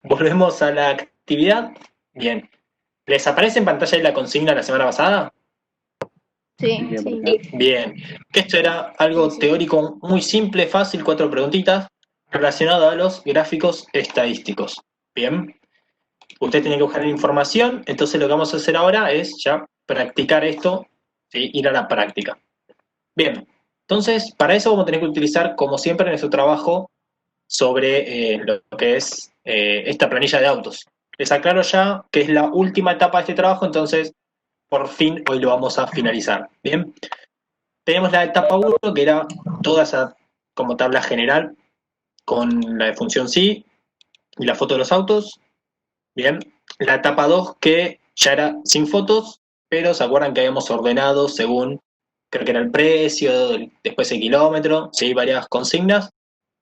Volvemos a la actividad. Bien. ¿Les aparece en pantalla ahí la consigna de la semana pasada? Sí, Bien. Que esto era algo teórico muy simple, fácil, 4 preguntitas relacionado a los gráficos estadísticos. Bien. Usted tiene que buscar información, entonces lo que vamos a hacer ahora es ya practicar esto, ¿sí? Ir a la práctica. Bien. Entonces, para eso vamos a tener que utilizar, como siempre, en nuestro trabajo sobre lo que es esta planilla de autos. Les aclaro ya que es la última etapa de este trabajo, entonces por fin hoy lo vamos a finalizar. Bien, tenemos la etapa uno que era toda esa como tabla general con la de función sí y la foto de los autos. Bien, la etapa 2 que ya era sin fotos, pero se acuerdan que habíamos ordenado según, creo que era el precio, después el kilómetro, sí, varias consignas.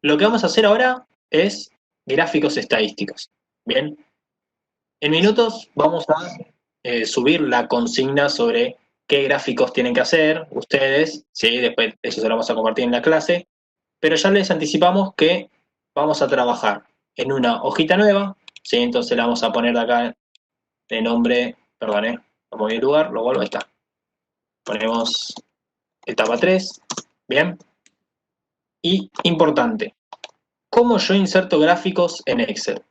Lo que vamos a hacer ahora es gráficos estadísticos. Bien, en minutos vamos a subir la consigna sobre qué gráficos tienen que hacer ustedes, ¿sí? Después eso se lo vamos a compartir en la clase, pero ya les anticipamos que vamos a trabajar en una hojita nueva, ¿sí? Entonces la vamos a poner de acá de nombre, perdón, lo moví el lugar, lo vuelvo, ahí está. Ponemos etapa 3, bien, y importante, ¿cómo yo inserto gráficos en Excel?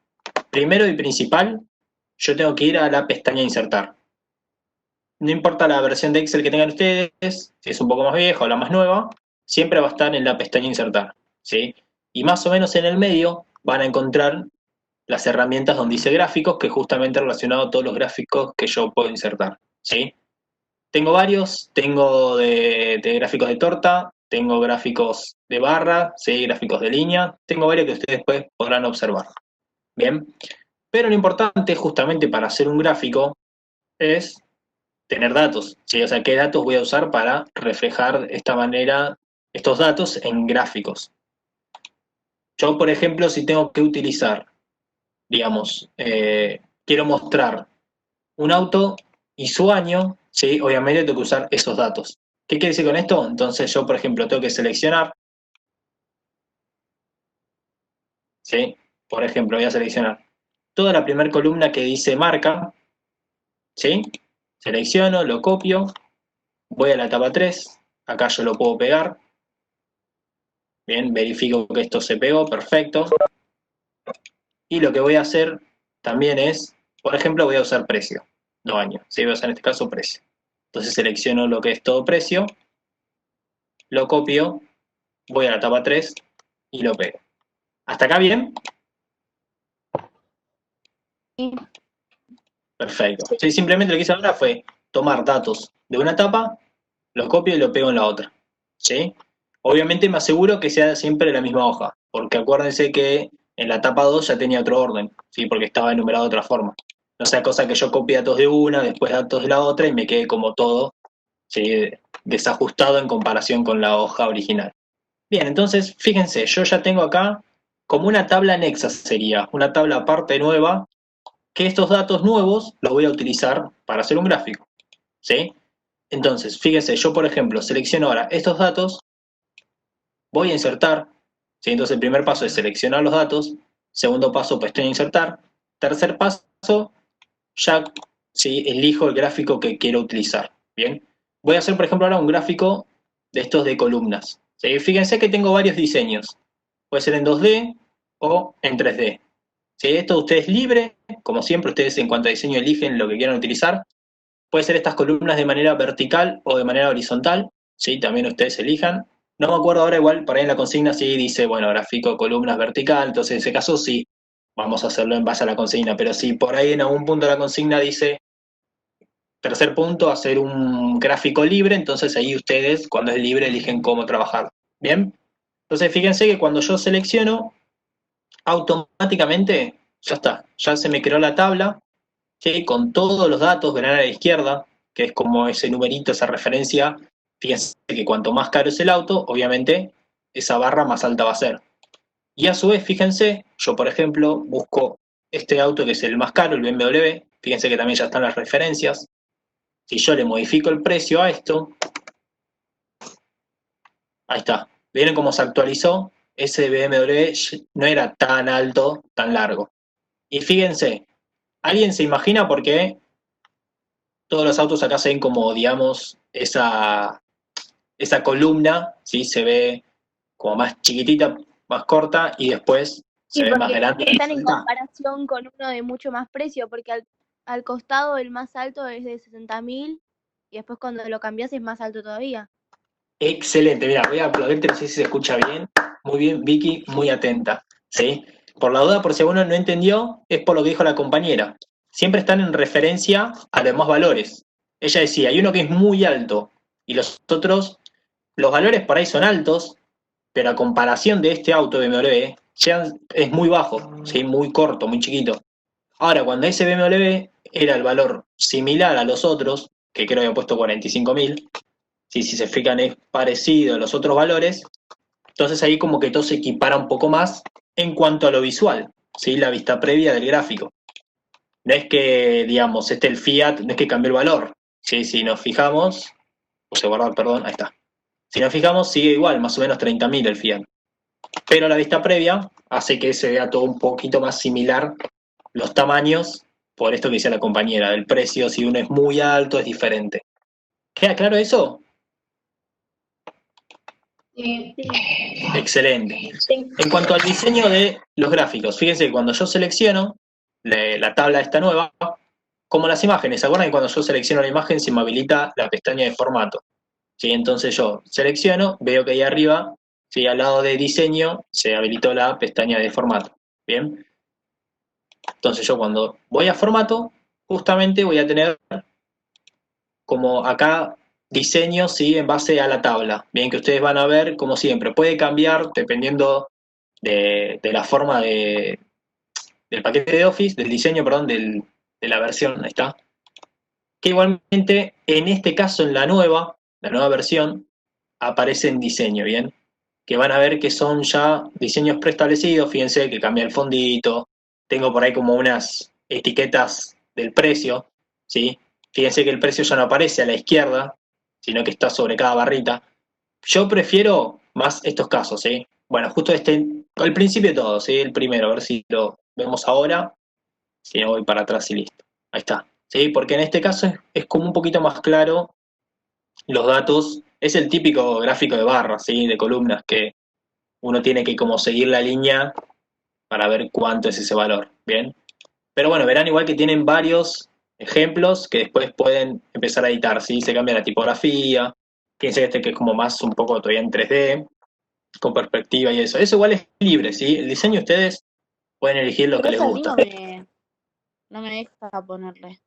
Primero y principal, yo tengo que ir a la pestaña insertar. No importa la versión de Excel que tengan ustedes, si es un poco más vieja o la más nueva, siempre va a estar en la pestaña insertar, ¿sí? Y más o menos en el medio van a encontrar las herramientas donde dice gráficos, que es justamente relacionado a todos los gráficos que yo puedo insertar, ¿sí? Tengo varios, tengo de gráficos de torta, tengo gráficos de barra, ¿sí? Gráficos de línea, tengo varios que ustedes después podrán observar, ¿bien? Pero lo importante justamente para hacer un gráfico es tener datos, ¿sí? O sea, qué datos voy a usar para reflejar de esta manera estos datos en gráficos. Yo, por ejemplo, si tengo que utilizar, digamos, quiero mostrar un auto y su año, ¿sí? Obviamente tengo que usar esos datos. ¿Qué quiere decir con esto? Entonces yo, por ejemplo, tengo que seleccionar, ¿sí? Por ejemplo, voy a seleccionar toda la primera columna que dice marca, ¿sí? Selecciono, lo copio, voy a la etapa 3, acá yo lo puedo pegar, bien, verifico que esto se pegó, perfecto. Y lo que voy a hacer también es, por ejemplo, voy a usar precio, no año, ¿sí? Voy a usar en este caso precio. Entonces selecciono lo que es todo precio, lo copio, voy a la etapa 3 y lo pego. ¿Hasta acá bien? Perfecto. Sí, simplemente lo que hice ahora fue tomar datos de una etapa, los copio y lo pego en la otra. ¿Sí? Obviamente me aseguro que sea siempre la misma hoja, porque acuérdense que en la etapa 2 ya tenía otro orden, ¿sí? Porque estaba enumerado de otra forma. No sea cosa que yo copie datos de una, después datos de la otra y me quede como todo, ¿sí? Desajustado en comparación con la hoja original. Bien, entonces fíjense, yo ya tengo acá como una tabla anexa sería, una tabla aparte nueva, que estos datos nuevos los voy a utilizar para hacer un gráfico, ¿sí? Entonces, fíjense, yo por ejemplo selecciono ahora estos datos, voy a insertar, ¿sí? Entonces el primer paso es seleccionar los datos, segundo paso pestaña insertar, tercer paso ya, ¿sí? Elijo el gráfico que quiero utilizar, ¿bien? Voy a hacer por ejemplo ahora un gráfico de estos de columnas, ¿sí? Fíjense que tengo varios diseños, puede ser en 2D o en 3D. ¿Sí? Esto ustedes es libre, como siempre ustedes en cuanto a diseño eligen lo que quieran utilizar. Puede ser estas columnas de manera vertical o de manera horizontal, ¿sí? También ustedes elijan. No me acuerdo ahora igual, por ahí en la consigna sí dice, bueno, gráfico columnas vertical, entonces en ese caso sí, vamos a hacerlo en base a la consigna, pero si por ahí en algún punto de la consigna dice, tercer punto, hacer un gráfico libre, entonces ahí ustedes, cuando es libre, eligen cómo trabajar. ¿Bien? Entonces fíjense que cuando yo selecciono, automáticamente ya está, ya se me creó la tabla, ¿sí? Con todos los datos, verán a la izquierda, que es como ese numerito, esa referencia. Fíjense que cuanto más caro es el auto, obviamente esa barra más alta va a ser. Y a su vez, fíjense, yo por ejemplo busco este auto que es el más caro, el BMW, fíjense que también ya están las referencias. Si yo le modifico el precio a esto, ahí está. ¿Vieron cómo se actualizó? Ese BMW no era tan alto, tan largo. Y fíjense, ¿alguien se imagina por qué todos los autos acá se ven como, digamos, esa columna, ¿sí? Se ve como más chiquitita, más corta, y después se Y ve más porque grande y están en suelta. comparación con uno de mucho más precio, porque al costado el más alto es de 60.000 y después cuando lo cambias es más alto todavía. Excelente, mira, voy a aplaudirte, no sé si se escucha bien. Muy bien, Vicky, muy atenta, ¿sí? Por la duda, por si alguno no entendió, es por lo que dijo la compañera. Siempre están en referencia a los demás valores. Ella decía, hay uno que es muy alto y los otros, los valores por ahí son altos, pero a comparación de este auto BMW, es muy bajo, ¿sí? Muy corto, muy chiquito. Ahora, cuando ese BMW era el valor similar a los otros, que creo que había puesto 45.000, si se fijan es parecido a los otros valores, entonces ahí como que todo se equipara un poco más en cuanto a lo visual, ¿sí? La vista previa del gráfico. No es que, digamos, el Fiat, no es que cambió el valor, ¿sí? Si nos fijamos, puse guardar, perdón, ahí está. Si nos fijamos, sigue igual, más o menos 30.000 el Fiat. Pero la vista previa hace que se vea todo un poquito más similar los tamaños, por esto que decía la compañera, del precio, si uno es muy alto, es diferente. ¿Queda claro eso? Sí. Excelente. En cuanto al diseño de los gráficos, fíjense que cuando yo selecciono la tabla esta nueva, como las imágenes, ¿se acuerdan que cuando yo selecciono la imagen se me habilita la pestaña de formato? ¿Sí? Entonces yo selecciono, veo que ahí arriba, ¿sí? Al lado de diseño, se habilitó la pestaña de formato. ¿Bien? Entonces yo cuando voy a formato, justamente voy a tener como acá diseño, ¿sí? En base a la tabla. Bien, que ustedes van a ver, como siempre, puede cambiar dependiendo de la forma del paquete de Office, del diseño, perdón, de la versión, ahí está. Que igualmente, en este caso, en la nueva versión, aparece en diseño, ¿bien? Que van a ver que son ya diseños preestablecidos, fíjense que cambia el fondito, tengo por ahí como unas etiquetas del precio, ¿sí? Fíjense que el precio ya no aparece a la izquierda, sino que está sobre cada barrita. Yo prefiero más estos casos, ¿sí? Bueno, justo al principio de todo, ¿sí? El primero, a ver si lo vemos ahora, si no voy para atrás y listo. Ahí está, ¿sí? Porque en este caso es como un poquito más claro los datos, es el típico gráfico de barras, ¿sí? De columnas que uno tiene que como seguir la línea para ver cuánto es ese valor, ¿bien? Pero bueno, verán igual que tienen varios ejemplos que después pueden empezar a editar, ¿sí? Se cambia la tipografía, fíjense que es como más un poco todavía en 3D, con perspectiva y eso. Eso igual es libre, ¿sí? El diseño ustedes pueden elegir lo que Igual les a mí gusta. no me deja ponerle.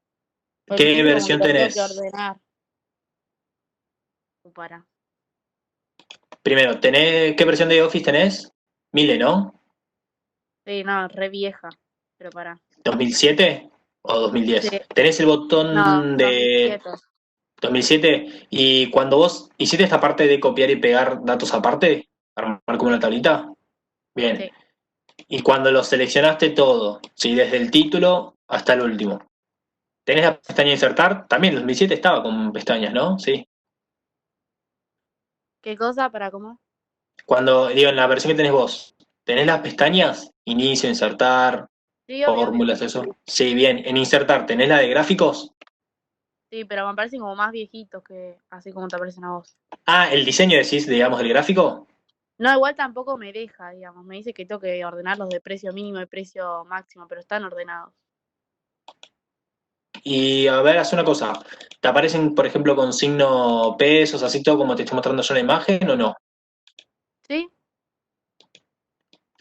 Porque ¿Qué siento como que versión lo tengo que tenés? ordenar. Para. Primero, ¿qué versión de Office tenés? 1000, ¿no? Sí, no, re vieja. Pero para. ¿2007 o 2010? Sí, ¿Tenés el no, botón de 2007. 2007? Y cuando vos hiciste esta parte de copiar y pegar datos aparte, armar como una tablita, bien. Sí. Y cuando lo seleccionaste todo, ¿sí? Desde el título hasta el último. ¿Tenés la pestaña insertar? También el 2007 estaba con pestañas, ¿no? Sí. ¿Qué cosa? ¿Para cómo? Cuando, digo, en la versión que tenés vos, ¿tenés las pestañas? Inicio, insertar, Sí, obvio, obvio. fórmulas, eso. Sí, bien. En insertar, ¿tenés la de gráficos? Sí, pero me parecen como más viejitos que así como te aparecen a vos. Ah, el diseño decís, digamos, del gráfico. No, igual tampoco me deja, digamos. Me dice que tengo que ordenarlos de precio mínimo y precio máximo, pero están ordenados. Y a ver, haz una cosa. ¿Te aparecen, por ejemplo, con signo pesos, así todo como te estoy mostrando yo en la imagen o no? ¿Sí?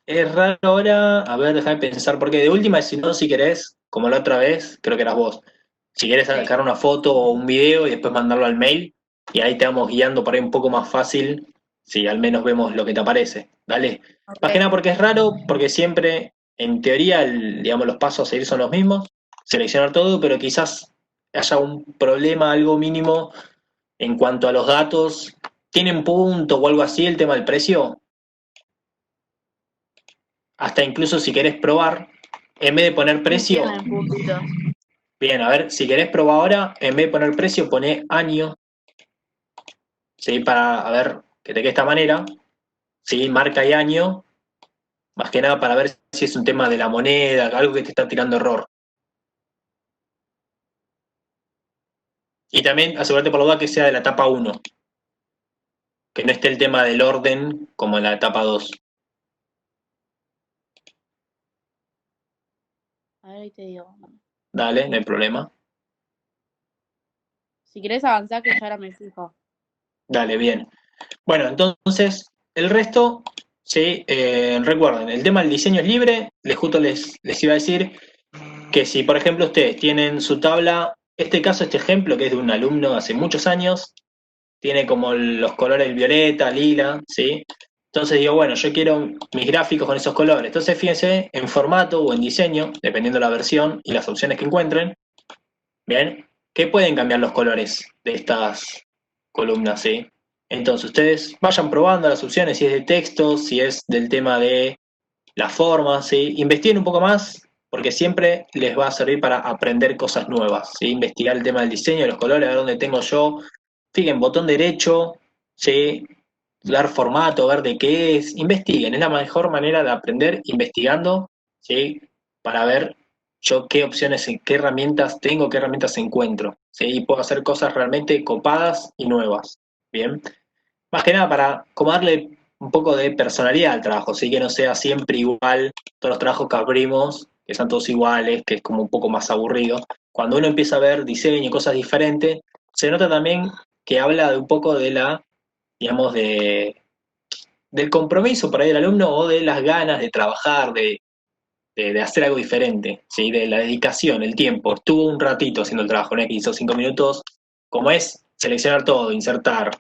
Es raro ahora. A ver, déjame pensar, porque de última, si no, si querés, como la otra vez, creo que eras vos. Si querés Sí. sacar una foto o un video y después mandarlo al mail, y ahí te vamos guiando por ahí un poco más fácil, si al menos vemos lo que te aparece. Dale. Más que Ok. nada porque es raro, porque siempre, en teoría, digamos, los pasos a seguir son los mismos. Seleccionar todo, pero quizás haya un problema, algo mínimo en cuanto a los datos. ¿Tienen punto o algo así el tema del precio? Hasta incluso si querés probar, en vez de poner Sí, precio, tienen puntitos. bien, a ver, si querés probar ahora, en vez de poner precio, poné año, ¿sí? Para, a ver, que te quede de esta manera, ¿sí? Marca y año, Más que nada para ver si es un tema de la moneda, algo que te está tirando error. Y también asegúrate por la duda que sea de la etapa 1, que no esté el tema del orden como en la etapa 2. A ver, ahí te digo. Dale, no hay problema. Si querés avanzar, que yo ahora me fijo. Dale, bien. Bueno, entonces, el resto, sí, recuerden, el tema del diseño es libre. Justo les iba a decir que si, por ejemplo, ustedes tienen su tabla, este ejemplo, que es de un alumno hace muchos años, tiene como los colores violeta, lila, ¿sí? Entonces digo, bueno, yo quiero mis gráficos con esos colores. Entonces fíjense en formato o en diseño, dependiendo de la versión y las opciones que encuentren, ¿bien? Que pueden cambiar los colores de estas columnas, ¿sí? Entonces ustedes vayan probando las opciones, si es de texto, si es del tema de la forma, ¿sí? Investiguen un poco más, porque siempre les va a servir para aprender cosas nuevas, ¿sí? Investigar el tema del diseño, de los colores, a ver dónde tengo yo. Fíjense, botón derecho, ¿sí? Dar formato, ver de qué es. Investiguen, es la mejor manera de aprender investigando, ¿sí? Para ver yo qué opciones, qué herramientas tengo, qué herramientas encuentro, ¿sí? Y puedo hacer cosas realmente copadas y nuevas, ¿bien? Más que nada para como darle un poco de personalidad al trabajo, así que no sea siempre igual todos los trabajos que abrimos, que sean todos iguales, que es como un poco más aburrido. Cuando uno empieza a ver diseño y cosas diferentes, se nota también que habla de un poco de la, digamos, del compromiso por ahí del alumno o de las ganas de trabajar, de hacer algo diferente, ¿sí? De la dedicación, el tiempo. Estuvo un ratito haciendo el trabajo, no es que hizo 5 minutos, como es seleccionar todo, insertar,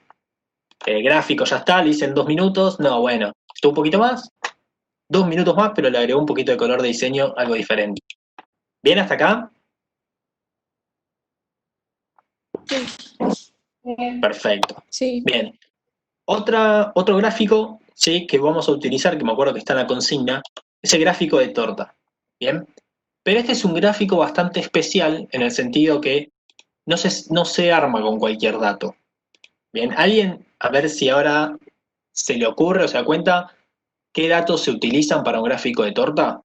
gráfico, ya está, le hice en 2 minutos. No, bueno, estuvo un poquito más, 2 minutos más, pero le agregó un poquito de color de diseño, algo diferente. ¿Bien hasta acá? Perfecto. Sí. Bien. Otro gráfico, ¿sí? Que vamos a utilizar, que me acuerdo que está en la consigna, es el gráfico de torta. Bien. Pero este es un gráfico bastante especial en el sentido que no se arma con cualquier dato. Bien, alguien, a ver si ahora se le ocurre o se da cuenta qué datos se utilizan para un gráfico de torta.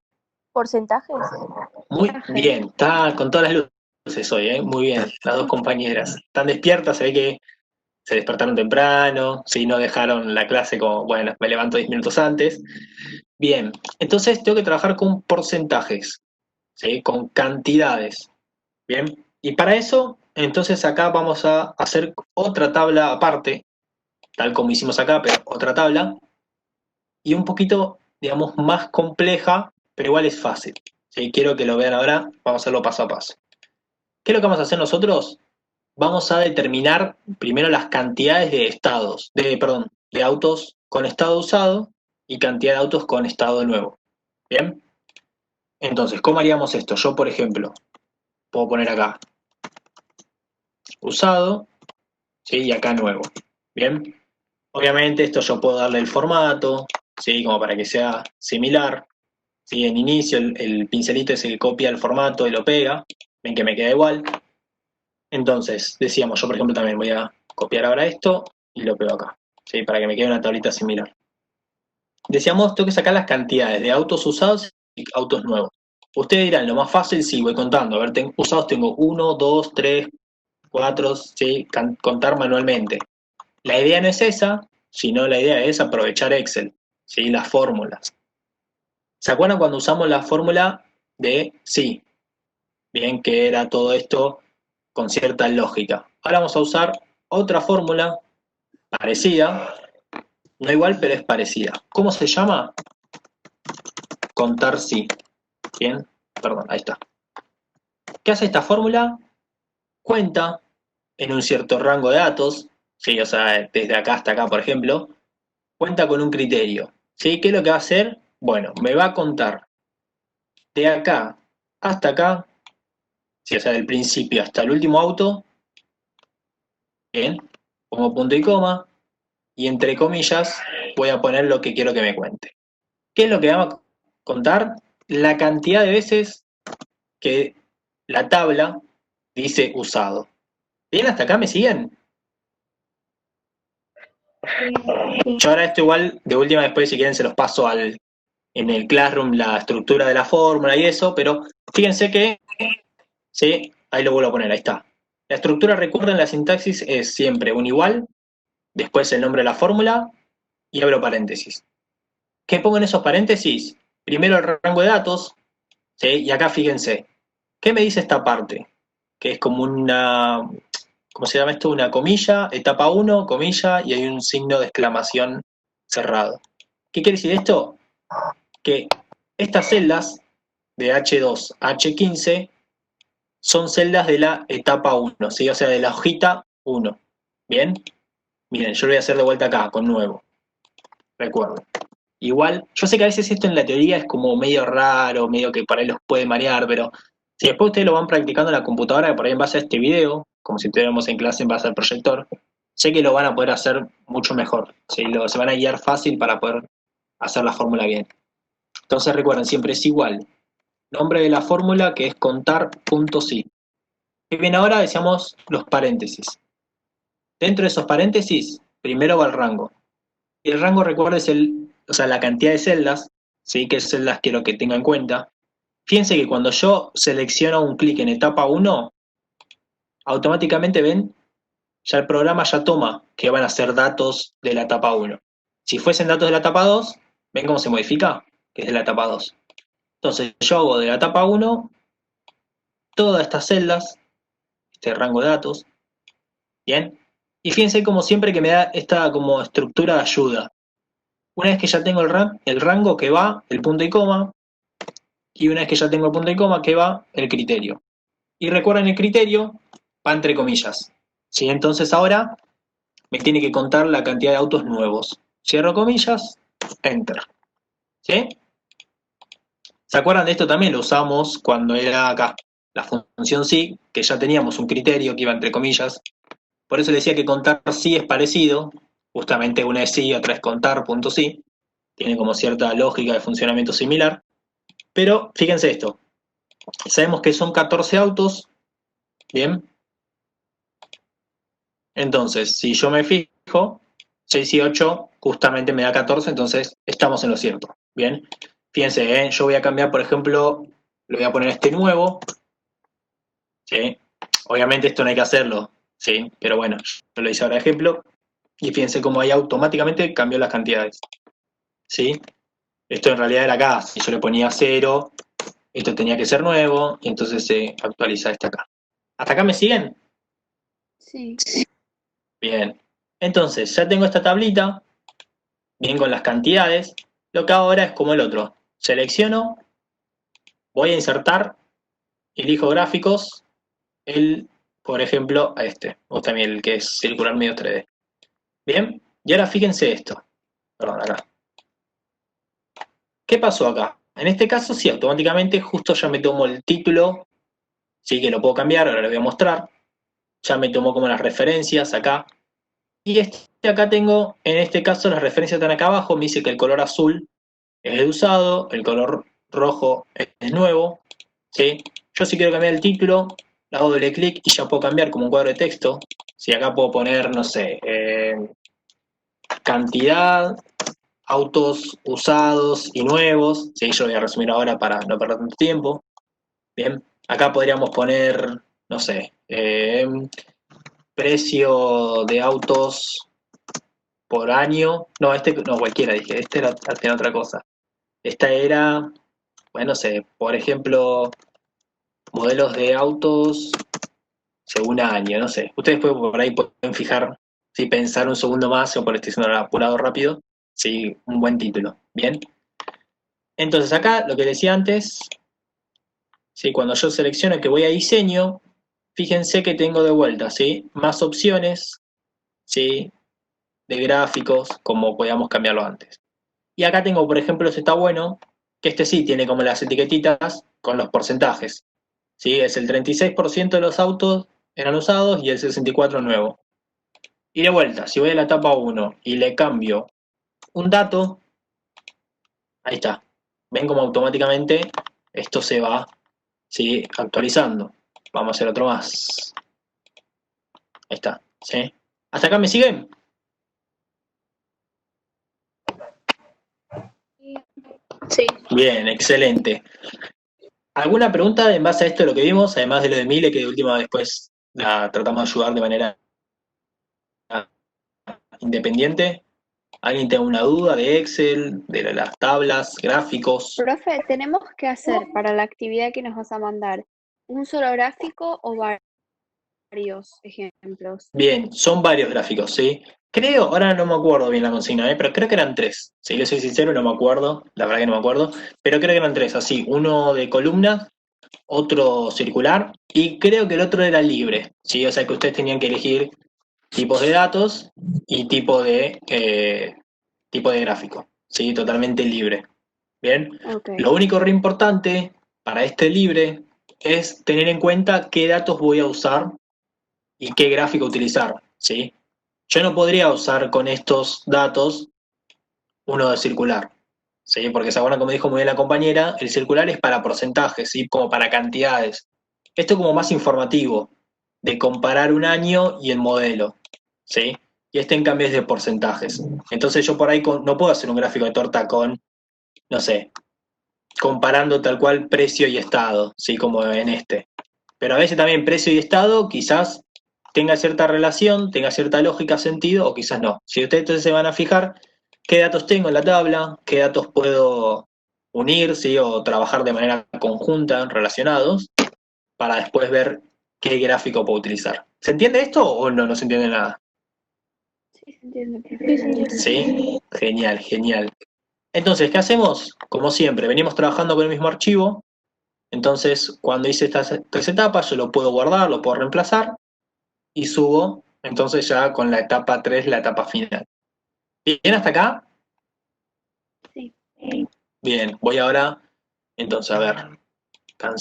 ¿Porcentajes? Muy bien, está con todas las luces hoy, ¿eh? Muy bien, las dos compañeras. Están despiertas, se ve que se despertaron temprano, si no dejaron la clase como, bueno, me levanto 10 minutos antes. Bien, entonces tengo que trabajar con porcentajes, ¿sí? Con cantidades. Bien, y para eso, entonces acá vamos a hacer otra tabla aparte, tal como hicimos acá, pero otra tabla, y un poquito, digamos, más compleja, pero igual es fácil. ¿Sí? Quiero que lo vean ahora, vamos a hacerlo paso a paso. ¿Qué es lo que vamos a hacer nosotros? Vamos a determinar primero las cantidades de estados, perdón, de autos con estado usado y cantidad de autos con estado nuevo. ¿Bien? Entonces, ¿cómo haríamos esto? Yo, por ejemplo, puedo poner acá usado, ¿sí? Y acá nuevo. ¿Bien? Obviamente esto yo puedo darle el formato, ¿sí? Como para que sea similar. ¿Sí? En inicio el pincelito es el que copia el formato y lo pega. Ven que me queda igual. Entonces, decíamos, yo por ejemplo también voy a copiar ahora esto y lo pego acá, ¿sí? Para que me quede una tablita similar. Decíamos, tengo que sacar las cantidades de autos usados y autos nuevos. Ustedes dirán, lo más fácil, sí, voy contando. A ver, usados tengo 1, 2, 3, 4, ¿sí? Contar manualmente. La idea no es esa, sino la idea es aprovechar Excel, ¿sí? Las fórmulas. ¿Se acuerdan cuando usamos la fórmula de sí? Bien, que era todo esto con cierta lógica. Ahora vamos a usar otra fórmula parecida, no igual, pero es parecida. ¿Cómo se llama? Contar sí. Bien, perdón, ahí está. ¿Qué hace esta fórmula? Cuenta en un cierto rango de datos, ¿sí? O sea, desde acá hasta acá, por ejemplo, cuenta con un criterio. ¿Sí? ¿Qué es lo que va a hacer? Bueno, me va a contar de acá hasta acá, ¿sí? O sea, del principio hasta el último auto, bien, pongo punto y coma, y entre comillas voy a poner lo que quiero que me cuente. ¿Qué es lo que va a contar? La cantidad de veces que la tabla dice usado. ¿Bien? ¿Hasta acá me siguen? Yo ahora esto igual, de última después si quieren se los paso al en el Classroom la estructura de la fórmula y eso, pero fíjense que, sí, ahí lo vuelvo a poner, ahí está. La estructura, recuerden, la sintaxis es siempre un igual, después el nombre de la fórmula y abro paréntesis. ¿Qué pongo en esos paréntesis? Primero el rango de datos, ¿sí? Y acá fíjense, ¿qué me dice esta parte? Que es como una, ¿cómo se llama esto? Una comilla, etapa 1, comilla, y hay un signo de exclamación cerrado. ¿Qué quiere decir esto? Que estas celdas de H2 a H15 son celdas de la etapa 1, ¿sí? O sea, de la hojita 1. ¿Bien? Miren, yo lo voy a hacer de vuelta acá, con nuevo. Recuerden. Igual, yo sé que a veces esto en la teoría es como medio raro, medio que para él los puede marear, pero si después ustedes lo van practicando en la computadora, que por ahí en base a este video, como si estuviéramos en clase en base al proyector, sé que lo van a poder hacer mucho mejor. ¿Sí? Se van a guiar fácil para poder hacer la fórmula bien. Entonces recuerden, siempre es igual. Nombre de la fórmula que es contar.si. Y bien, ahora decíamos los paréntesis. Dentro de esos paréntesis, primero va el rango. Y el rango, recuerda, es la cantidad de celdas, ¿sí? ¿Qué celdas quiero que tenga en cuenta? Fíjense que cuando yo selecciono un clic en etapa 1, automáticamente ven, ya el programa ya toma que van a ser datos de la etapa 1. Si fuesen datos de la etapa 2, ¿ven cómo se modifica? Que es de la etapa 2. Entonces yo hago de la etapa 1 todas estas celdas, este rango de datos, ¿bien? Y fíjense como siempre que me da esta como estructura de ayuda. Una vez que ya tengo el rango que va, el punto y coma, y una vez que ya tengo el punto y coma que va, el criterio. Y recuerden, el criterio va entre comillas. ¿Sí? Entonces ahora me tiene que contar la cantidad de autos nuevos. Cierro comillas, enter. ¿Sí? ¿Se acuerdan de esto también? Lo usamos cuando era acá, la función sí, que ya teníamos un criterio que iba entre comillas. Por eso le decía que contar sí es parecido. Justamente una es sí, otra es contar, punto sí. Tiene como cierta lógica de funcionamiento similar. Pero fíjense esto. Sabemos que son 14 autos. Bien. Entonces, si yo me fijo, 6 y 8 justamente me da 14, entonces estamos en lo cierto. Bien. Fíjense, yo voy a cambiar, por ejemplo, le voy a poner este nuevo. ¿Sí? Obviamente esto no hay que hacerlo, ¿sí? Pero bueno, yo lo hice ahora de ejemplo. Y fíjense cómo ahí automáticamente cambió las cantidades. ¿Sí? Esto en realidad era acá. Si yo le ponía 0, esto tenía que ser nuevo, y entonces se actualiza este acá. ¿Hasta acá me siguen? Sí. Bien. Entonces, ya tengo esta tablita, bien con las cantidades. Lo que hago ahora es como el otro. Selecciono, voy a insertar, elijo gráficos, por ejemplo, a este, o también el que es circular medio 3D. Bien, y ahora fíjense esto. Perdón, acá. ¿Qué pasó acá? En este caso, sí, automáticamente justo ya me tomo el título, sí que lo puedo cambiar, ahora lo voy a mostrar. Ya me tomó como las referencias acá. Y acá tengo, en este caso, las referencias están acá abajo. Me dice que el color azul es de usado, el color rojo es nuevo. ¿Sí? Yo si quiero cambiar el título, le hago doble clic y ya puedo cambiar como un cuadro de texto. Si acá puedo poner, no sé, cantidad, autos usados y nuevos. ¿Sí? Yo voy a resumir ahora para no perder tanto tiempo. Bien, acá podríamos poner, no sé, precio de autos por año. No, no, cualquiera, dije, tenía otra cosa. Esta era, bueno, no sé, por ejemplo, modelos de autos según año, no sé. Ustedes por ahí pueden fijar, si pensar un segundo más o por estoy siendo apurado rápido, sí, un buen título. Bien. Entonces acá, lo que decía antes, sí, cuando yo selecciono que voy a diseño, fíjense que tengo de vuelta, ¿sí? Más opciones, ¿sí? De gráficos, como podíamos cambiarlo antes. Y acá tengo, por ejemplo, este está bueno, que este sí tiene como las etiquetitas con los porcentajes. ¿Sí? Es el 36% de los autos eran usados y el 64% nuevo. Y de vuelta, si voy a la etapa 1 y le cambio un dato, ahí está. Ven como automáticamente esto se va, ¿sí? Actualizando. Vamos a hacer otro más. Ahí está. ¿Sí? ¿Hasta acá me siguen? Sí. Sí. Bien, excelente. ¿Alguna pregunta en base a esto de lo que vimos, además de lo de Mile, que de última después la tratamos de ayudar de manera independiente? ¿Alguien tiene una duda de Excel, de las tablas, gráficos? Profe, tenemos que hacer para la actividad que nos vas a mandar un solo gráfico o varios ejemplos. Bien, son varios gráficos, ¿sí? Creo, ahora no me acuerdo bien la consigna, pero creo que eran tres. Si le soy sincero, no me acuerdo, la verdad que no me acuerdo, pero creo que eran tres, así, uno de columna, otro circular, y creo que el otro era libre, ¿sí? O sea que ustedes tenían que elegir tipos de datos y tipo de gráfico, ¿sí? Totalmente libre. Bien, Ok. lo único re importante para este libre es tener en cuenta qué datos voy a usar y qué gráfico utilizar, ¿sí? Yo no podría usar con estos datos uno de circular, ¿sí? Porque se acuerdan, como dijo muy bien la compañera, el circular es para porcentajes, ¿sí? Como para cantidades. Esto es como más informativo, de comparar un año y el modelo, ¿sí? Y este en cambio es de porcentajes. Entonces yo por ahí no puedo hacer un gráfico de torta con, no sé, comparando tal cual precio y estado, ¿sí? Como en este. Pero a veces también precio y estado quizás tenga cierta relación, tenga cierta lógica, sentido, o quizás no. Si ustedes entonces se van a fijar qué datos tengo en la tabla, qué datos puedo unir, ¿sí? O trabajar de manera conjunta, relacionados, para después ver qué gráfico puedo utilizar. ¿Se entiende esto o no, no se entiende nada? Sí, se entiende, Sí, profe. se entiende. ¿Sí? Genial, genial. Entonces, ¿qué hacemos? Como siempre, venimos trabajando con el mismo archivo. Entonces, cuando hice estas tres etapas, yo lo puedo guardar, lo puedo reemplazar y subo, entonces ya con la etapa 3 la etapa final. ¿Bien hasta acá? Sí. Bien, voy ahora, entonces, a ver, cancelar.